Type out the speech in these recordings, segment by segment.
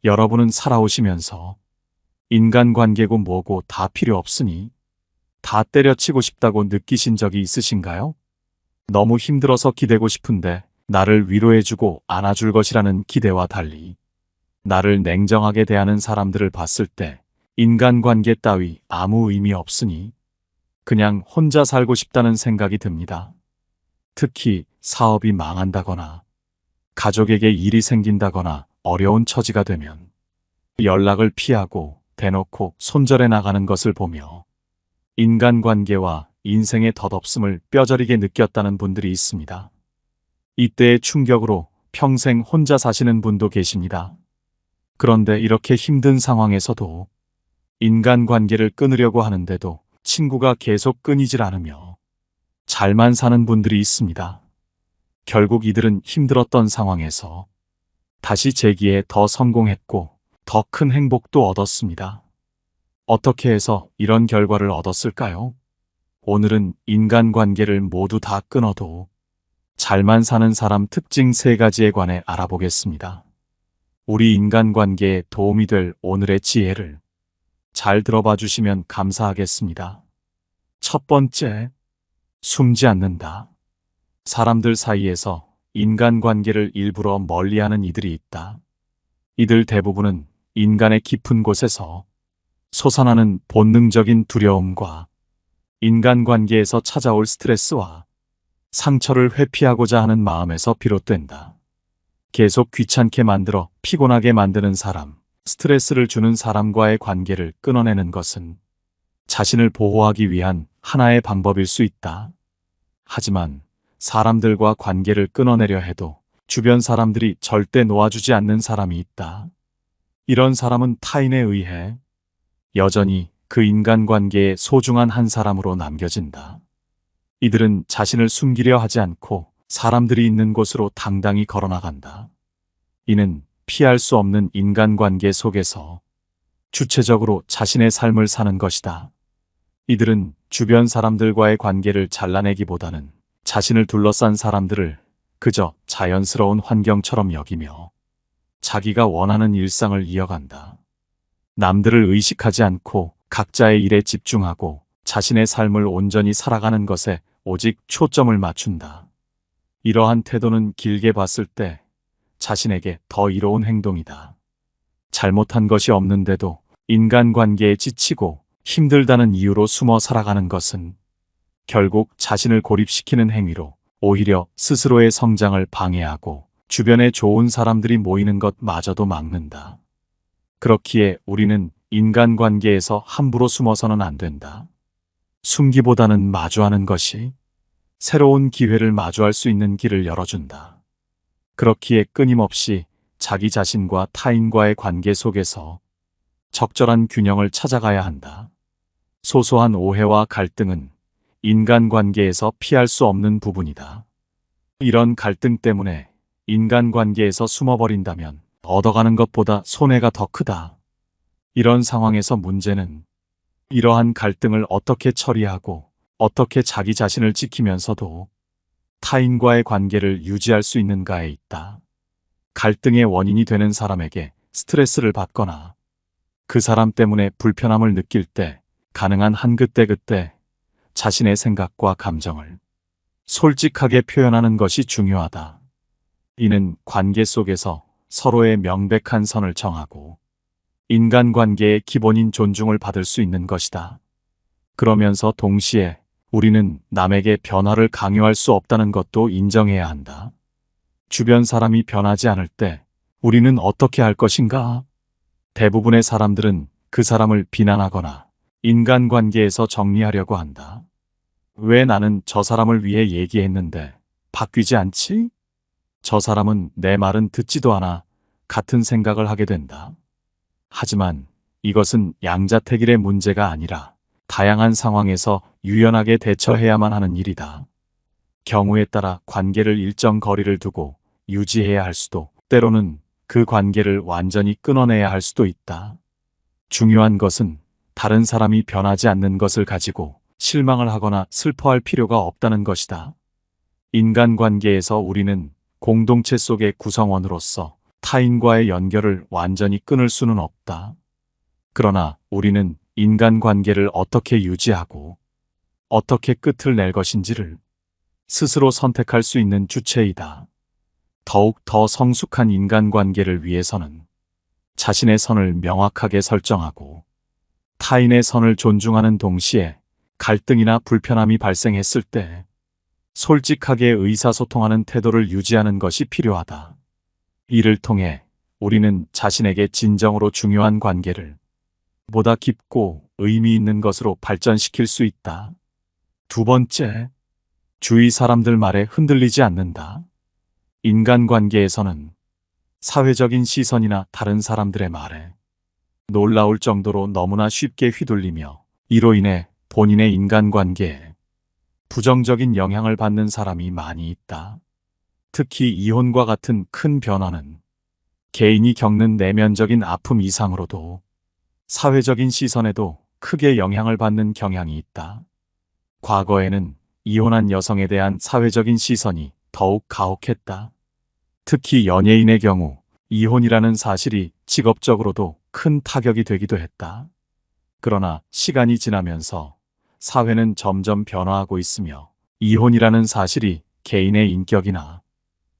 여러분은 살아오시면서 인간관계고 뭐고 다 필요 없으니 다 때려치고 싶다고 느끼신 적이 있으신가요? 너무 힘들어서 기대고 싶은데 나를 위로해주고 안아줄 것이라는 기대와 달리 나를 냉정하게 대하는 사람들을 봤을 때 인간관계 따위 아무 의미 없으니 그냥 혼자 살고 싶다는 생각이 듭니다. 특히 사업이 망한다거나 가족에게 일이 생긴다거나 어려운 처지가 되면 연락을 피하고 대놓고 손절해 나가는 것을 보며 인간관계와 인생의 덧없음을 뼈저리게 느꼈다는 분들이 있습니다. 이때의 충격으로 평생 혼자 사시는 분도 계십니다. 그런데 이렇게 힘든 상황에서도 인간관계를 끊으려고 하는데도 친구가 계속 끊이질 않으며 잘만 사는 분들이 있습니다. 결국 이들은 힘들었던 상황에서 다시 재기에 더 성공했고 더 큰 행복도 얻었습니다. 어떻게 해서 이런 결과를 얻었을까요? 오늘은 인간관계를 모두 다 끊어도 잘만 사는 사람 특징 3가지에 관해 알아보겠습니다. 우리 인간관계에 도움이 될 오늘의 지혜를 잘 들어봐 주시면 감사하겠습니다. 첫 번째, 숨지 않는다. 사람들 사이에서 인간관계를 일부러 멀리하는 이들이 있다. 이들 대부분은 인간의 깊은 곳에서 솟아나는 본능적인 두려움과 인간관계에서 찾아올 스트레스와 상처를 회피하고자 하는 마음에서 비롯된다. 계속 귀찮게 만들어 피곤하게 만드는 사람, 스트레스를 주는 사람과의 관계를 끊어내는 것은 자신을 보호하기 위한 하나의 방법일 수 있다. 하지만 사람들과 관계를 끊어내려 해도 주변 사람들이 절대 놓아주지 않는 사람이 있다. 이런 사람은 타인에 의해 여전히 그 인간관계의 소중한 한 사람으로 남겨진다. 이들은 자신을 숨기려 하지 않고 사람들이 있는 곳으로 당당히 걸어나간다. 이는 피할 수 없는 인간관계 속에서 주체적으로 자신의 삶을 사는 것이다. 이들은 주변 사람들과의 관계를 잘라내기보다는 자신을 둘러싼 사람들을 그저 자연스러운 환경처럼 여기며 자기가 원하는 일상을 이어간다. 남들을 의식하지 않고 각자의 일에 집중하고 자신의 삶을 온전히 살아가는 것에 오직 초점을 맞춘다. 이러한 태도는 길게 봤을 때 자신에게 더 이로운 행동이다. 잘못한 것이 없는데도 인간관계에 지치고 힘들다는 이유로 숨어 살아가는 것은 결국 자신을 고립시키는 행위로 오히려 스스로의 성장을 방해하고 주변에 좋은 사람들이 모이는 것마저도 막는다. 그렇기에 우리는 인간관계에서 함부로 숨어서는 안 된다. 숨기보다는 마주하는 것이 새로운 기회를 마주할 수 있는 길을 열어준다. 그렇기에 끊임없이 자기 자신과 타인과의 관계 속에서 적절한 균형을 찾아가야 한다. 소소한 오해와 갈등은 인간관계에서 피할 수 없는 부분이다. 이런 갈등 때문에 인간관계에서 숨어버린다면 얻어가는 것보다 손해가 더 크다. 이런 상황에서 문제는 이러한 갈등을 어떻게 처리하고 어떻게 자기 자신을 지키면서도 타인과의 관계를 유지할 수 있는가에 있다. 갈등의 원인이 되는 사람에게 스트레스를 받거나 그 사람 때문에 불편함을 느낄 때 가능한 한 그때그때 자신의 생각과 감정을 솔직하게 표현하는 것이 중요하다. 이는 관계 속에서 서로의 명백한 선을 정하고 인간관계의 기본인 존중을 받을 수 있는 것이다. 그러면서 동시에 우리는 남에게 변화를 강요할 수 없다는 것도 인정해야 한다. 주변 사람이 변하지 않을 때 우리는 어떻게 할 것인가? 대부분의 사람들은 그 사람을 비난하거나 인간관계에서 정리하려고 한다. 왜 나는 저 사람을 위해 얘기했는데 바뀌지 않지? 저 사람은 내 말은 듣지도 않아 같은 생각을 하게 된다. 하지만 이것은 양자택일의 문제가 아니라 다양한 상황에서 유연하게 대처해야만 하는 일이다. 경우에 따라 관계를 일정 거리를 두고 유지해야 할 수도, 때로는 그 관계를 완전히 끊어내야 할 수도 있다. 중요한 것은 다른 사람이 변하지 않는 것을 가지고 실망을 하거나 슬퍼할 필요가 없다는 것이다. 인간관계에서 우리는 공동체 속의 구성원으로서 타인과의 연결을 완전히 끊을 수는 없다. 그러나 우리는 인간관계를 어떻게 유지하고 어떻게 끝을 낼 것인지를 스스로 선택할 수 있는 주체이다. 더욱 더 성숙한 인간관계를 위해서는 자신의 선을 명확하게 설정하고 타인의 선을 존중하는 동시에 갈등이나 불편함이 발생했을 때 솔직하게 의사소통하는 태도를 유지하는 것이 필요하다. 이를 통해 우리는 자신에게 진정으로 중요한 관계를 보다 깊고 의미 있는 것으로 발전시킬 수 있다. 두 번째, 주위 사람들 말에 흔들리지 않는다. 인간관계에서는 사회적인 시선이나 다른 사람들의 말에 놀라울 정도로 너무나 쉽게 휘둘리며 이로 인해 본인의 인간관계에 부정적인 영향을 받는 사람이 많이 있다. 특히 이혼과 같은 큰 변화는 개인이 겪는 내면적인 아픔 이상으로도 사회적인 시선에도 크게 영향을 받는 경향이 있다. 과거에는 이혼한 여성에 대한 사회적인 시선이 더욱 가혹했다. 특히 연예인의 경우 이혼이라는 사실이 직업적으로도 큰 타격이 되기도 했다. 그러나 시간이 지나면서 사회는 점점 변화하고 있으며 이혼이라는 사실이 개인의 인격이나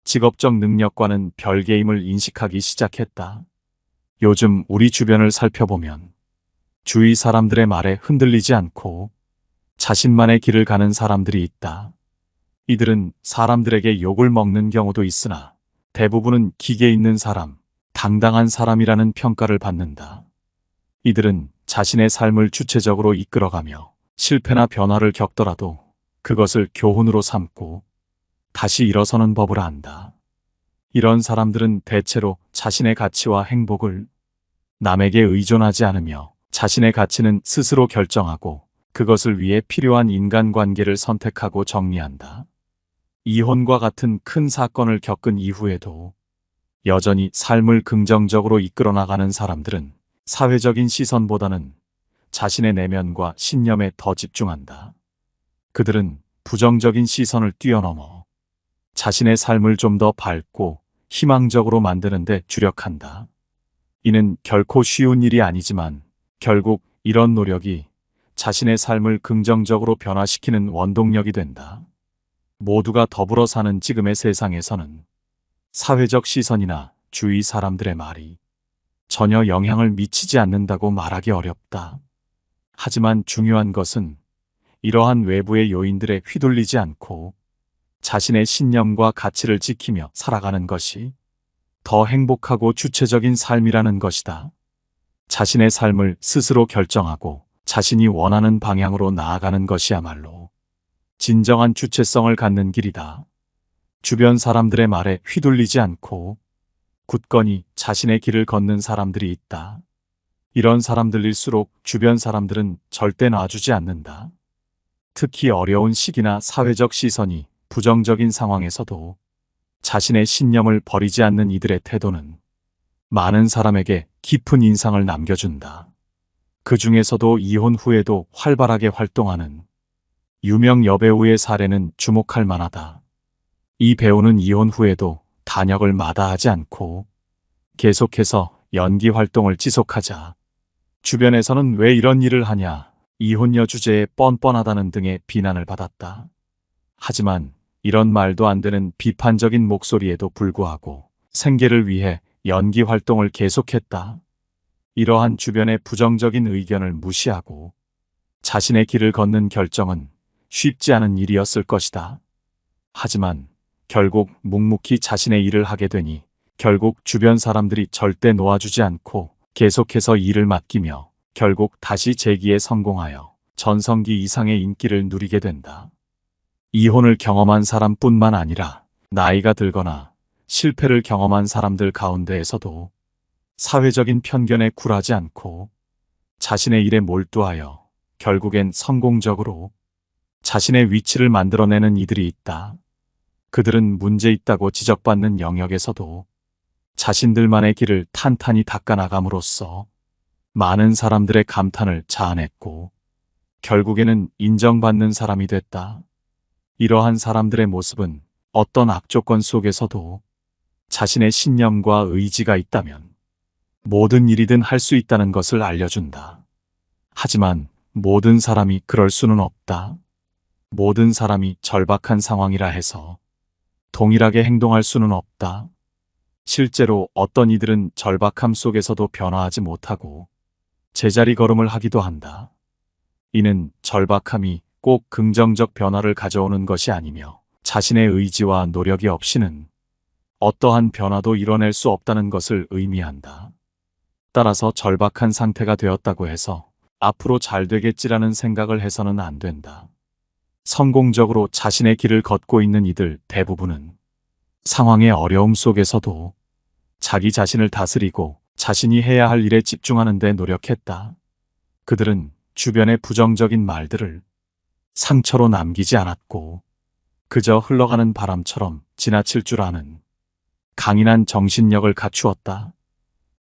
직업적 능력과는 별개임을 인식하기 시작했다. 요즘 우리 주변을 살펴보면 주위 사람들의 말에 흔들리지 않고 자신만의 길을 가는 사람들이 있다. 이들은 사람들에게 욕을 먹는 경우도 있으나 대부분은 기계 있는 사람, 당당한 사람이라는 평가를 받는다. 이들은 자신의 삶을 주체적으로 이끌어가며 실패나 변화를 겪더라도 그것을 교훈으로 삼고 다시 일어서는 법을 안다. 이런 사람들은 대체로 자신의 가치와 행복을 남에게 의존하지 않으며 자신의 가치는 스스로 결정하고 그것을 위해 필요한 인간관계를 선택하고 정리한다. 이혼과 같은 큰 사건을 겪은 이후에도 여전히 삶을 긍정적으로 이끌어 나가는 사람들은 사회적인 시선보다는 자신의 내면과 신념에 더 집중한다. 그들은 부정적인 시선을 뛰어넘어 자신의 삶을 좀 더 밝고 희망적으로 만드는 데 주력한다. 이는 결코 쉬운 일이 아니지만 결국 이런 노력이 자신의 삶을 긍정적으로 변화시키는 원동력이 된다. 모두가 더불어 사는 지금의 세상에서는 사회적 시선이나 주위 사람들의 말이 전혀 영향을 미치지 않는다고 말하기 어렵다. 하지만 중요한 것은 이러한 외부의 요인들에 휘둘리지 않고 자신의 신념과 가치를 지키며 살아가는 것이 더 행복하고 주체적인 삶이라는 것이다. 자신의 삶을 스스로 결정하고 자신이 원하는 방향으로 나아가는 것이야말로 진정한 주체성을 갖는 길이다. 주변 사람들의 말에 휘둘리지 않고 굳건히 자신의 길을 걷는 사람들이 있다. 이런 사람들일수록 주변 사람들은 절대 놔주지 않는다. 특히 어려운 시기나 사회적 시선이 부정적인 상황에서도 자신의 신념을 버리지 않는 이들의 태도는 많은 사람에게 깊은 인상을 남겨준다. 그 중에서도 이혼 후에도 활발하게 활동하는 유명 여배우의 사례는 주목할 만하다. 이 배우는 이혼 후에도 단역을 마다하지 않고 계속해서 연기 활동을 지속하자 주변에서는 왜 이런 일을 하냐, 이혼녀 주제에 뻔뻔하다는 등의 비난을 받았다. 하지만 이런 말도 안 되는 비판적인 목소리에도 불구하고 생계를 위해 연기 활동을 계속했다. 이러한 주변의 부정적인 의견을 무시하고 자신의 길을 걷는 결정은 쉽지 않은 일이었을 것이다. 하지만 결국 묵묵히 자신의 일을 하게 되니 결국 주변 사람들이 절대 놓아주지 않고 계속해서 일을 맡기며 결국 다시 재기에 성공하여 전성기 이상의 인기를 누리게 된다. 이혼을 경험한 사람뿐만 아니라 나이가 들거나 실패를 경험한 사람들 가운데에서도 사회적인 편견에 굴하지 않고 자신의 일에 몰두하여 결국엔 성공적으로 자신의 위치를 만들어내는 이들이 있다. 그들은 문제 있다고 지적받는 영역에서도 자신들만의 길을 탄탄히 닦아나감으로써 많은 사람들의 감탄을 자아냈고 결국에는 인정받는 사람이 됐다. 이러한 사람들의 모습은 어떤 악조건 속에서도 자신의 신념과 의지가 있다면 모든 일이든 할 수 있다는 것을 알려준다. 하지만 모든 사람이 그럴 수는 없다. 모든 사람이 절박한 상황이라 해서 동일하게 행동할 수는 없다. 실제로 어떤 이들은 절박함 속에서도 변화하지 못하고 제자리 걸음을 하기도 한다. 이는 절박함이 꼭 긍정적 변화를 가져오는 것이 아니며 자신의 의지와 노력이 없이는 어떠한 변화도 이뤄낼 수 없다는 것을 의미한다. 따라서 절박한 상태가 되었다고 해서 앞으로 잘 되겠지라는 생각을 해서는 안 된다. 성공적으로 자신의 길을 걷고 있는 이들 대부분은 상황의 어려움 속에서도 자기 자신을 다스리고 자신이 해야 할 일에 집중하는 데 노력했다. 그들은 주변의 부정적인 말들을 상처로 남기지 않았고 그저 흘러가는 바람처럼 지나칠 줄 아는 강인한 정신력을 갖추었다.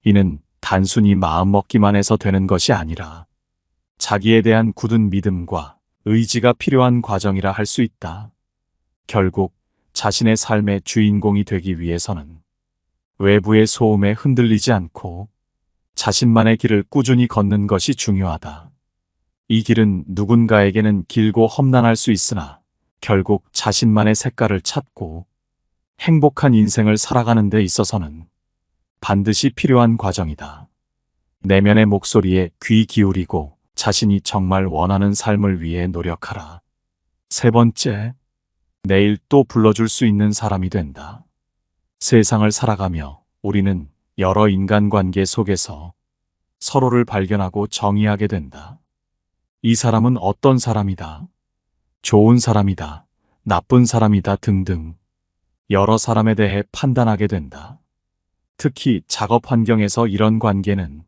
이는 단순히 마음먹기만 해서 되는 것이 아니라 자기에 대한 굳은 믿음과 의지가 필요한 과정이라 할 수 있다. 결국 자신의 삶의 주인공이 되기 위해서는 외부의 소음에 흔들리지 않고 자신만의 길을 꾸준히 걷는 것이 중요하다. 이 길은 누군가에게는 길고 험난할 수 있으나 결국 자신만의 색깔을 찾고 행복한 인생을 살아가는 데 있어서는 반드시 필요한 과정이다. 내면의 목소리에 귀 기울이고 자신이 정말 원하는 삶을 위해 노력하라. 세 번째, 내일 또 불러줄 수 있는 사람이 된다. 세상을 살아가며 우리는 여러 인간관계 속에서 서로를 발견하고 정의하게 된다. 이 사람은 어떤 사람이다. 좋은 사람이다. 나쁜 사람이다 등등 여러 사람에 대해 판단하게 된다. 특히 작업 환경에서 이런 관계는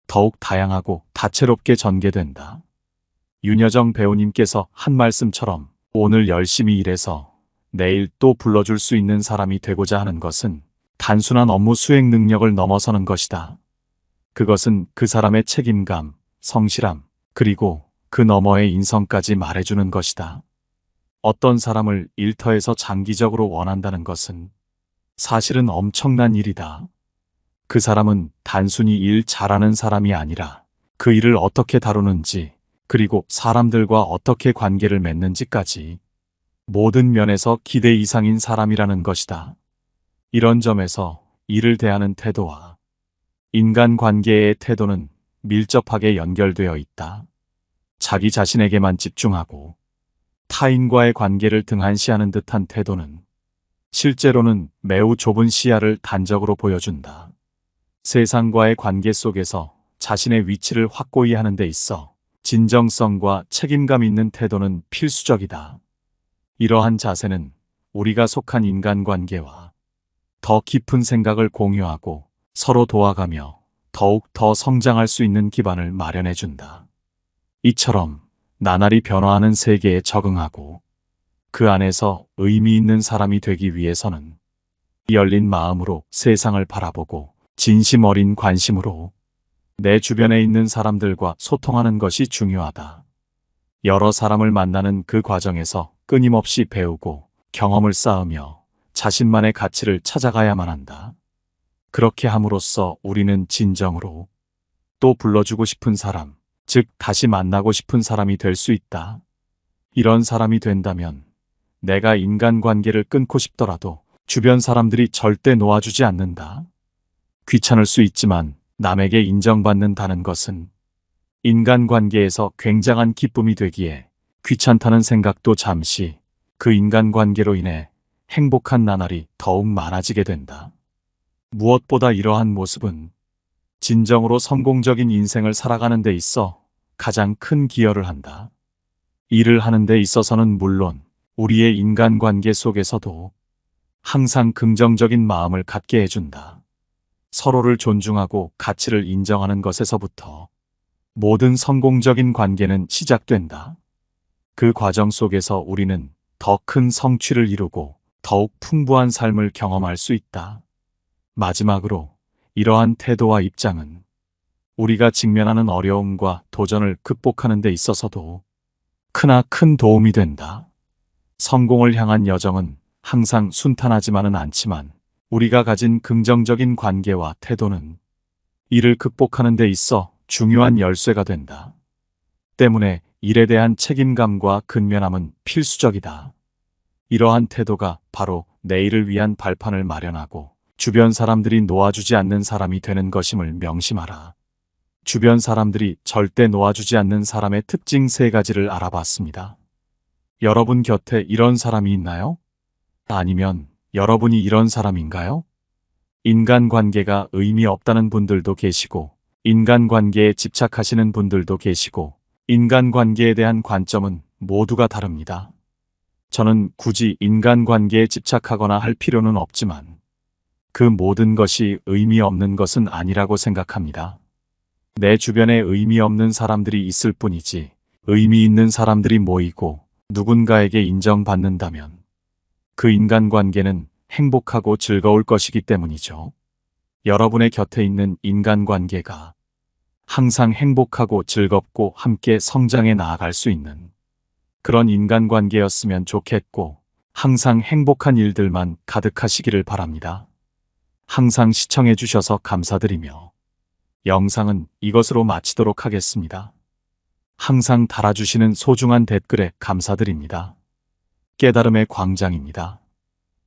더욱 다양하고 다채롭게 전개된다. 윤여정 배우님께서 한 말씀처럼 오늘 열심히 일해서 내일 또 불러줄 수 있는 사람이 되고자 하는 것은 단순한 업무 수행 능력을 넘어서는 것이다. 그것은 그 사람의 책임감, 성실함, 그리고 그 너머의 인성까지 말해주는 것이다. 어떤 사람을 일터에서 장기적으로 원한다는 것은 사실은 엄청난 일이다. 그 사람은 단순히 일 잘하는 사람이 아니라 그 일을 어떻게 다루는지 그리고 사람들과 어떻게 관계를 맺는지까지 모든 면에서 기대 이상인 사람이라는 것이다. 이런 점에서 일을 대하는 태도와 인간관계의 태도는 밀접하게 연결되어 있다. 자기 자신에게만 집중하고 타인과의 관계를 등한시하는 듯한 태도는 실제로는 매우 좁은 시야를 단적으로 보여준다. 세상과의 관계 속에서 자신의 위치를 확고히 하는 데 있어 진정성과 책임감 있는 태도는 필수적이다. 이러한 자세는 우리가 속한 인간관계와 더 깊은 생각을 공유하고 서로 도와가며 더욱 더 성장할 수 있는 기반을 마련해준다. 이처럼 나날이 변화하는 세계에 적응하고 그 안에서 의미 있는 사람이 되기 위해서는 열린 마음으로 세상을 바라보고 진심 어린 관심으로 내 주변에 있는 사람들과 소통하는 것이 중요하다. 여러 사람을 만나는 그 과정에서 끊임없이 배우고 경험을 쌓으며 자신만의 가치를 찾아가야만 한다. 그렇게 함으로써 우리는 진정으로 또 불러주고 싶은 사람, 즉 다시 만나고 싶은 사람이 될 수 있다. 이런 사람이 된다면 내가 인간관계를 끊고 싶더라도 주변 사람들이 절대 놓아주지 않는다. 귀찮을 수 있지만 남에게 인정받는다는 것은 인간관계에서 굉장한 기쁨이 되기에 귀찮다는 생각도 잠시 그 인간관계로 인해 행복한 나날이 더욱 많아지게 된다. 무엇보다 이러한 모습은 진정으로 성공적인 인생을 살아가는 데 있어 가장 큰 기여를 한다. 일을 하는 데 있어서는 물론 우리의 인간관계 속에서도 항상 긍정적인 마음을 갖게 해준다. 서로를 존중하고 가치를 인정하는 것에서부터 모든 성공적인 관계는 시작된다. 그 과정 속에서 우리는 더 큰 성취를 이루고 더욱 풍부한 삶을 경험할 수 있다. 마지막으로 이러한 태도와 입장은 우리가 직면하는 어려움과 도전을 극복하는 데 있어서도 크나큰 도움이 된다. 성공을 향한 여정은 항상 순탄하지만은 않지만 우리가 가진 긍정적인 관계와 태도는 이를 극복하는 데 있어 중요한 열쇠가 된다. 때문에 일에 대한 책임감과 근면함은 필수적이다. 이러한 태도가 바로 내일을 위한 발판을 마련하고 주변 사람들이 놓아주지 않는 사람이 되는 것임을 명심하라. 주변 사람들이 절대 놓아주지 않는 사람의 특징 3가지를 알아봤습니다. 여러분 곁에 이런 사람이 있나요? 아니면 여러분이 이런 사람인가요? 인간관계가 의미 없다는 분들도 계시고, 인간관계에 집착하시는 분들도 계시고, 인간관계에 대한 관점은 모두가 다릅니다. 저는 굳이 인간관계에 집착하거나 할 필요는 없지만, 그 모든 것이 의미 없는 것은 아니라고 생각합니다. 내 주변에 의미 없는 사람들이 있을 뿐이지, 의미 있는 사람들이 모이고 누군가에게 인정받는다면 그 인간관계는 행복하고 즐거울 것이기 때문이죠. 여러분의 곁에 있는 인간관계가 항상 행복하고 즐겁고 함께 성장해 나아갈 수 있는 그런 인간관계였으면 좋겠고, 항상 행복한 일들만 가득하시기를 바랍니다. 항상 시청해 주셔서 감사드리며 영상은 이것으로 마치도록 하겠습니다. 항상 달아주시는 소중한 댓글에 감사드립니다. 깨달음의 광장입니다.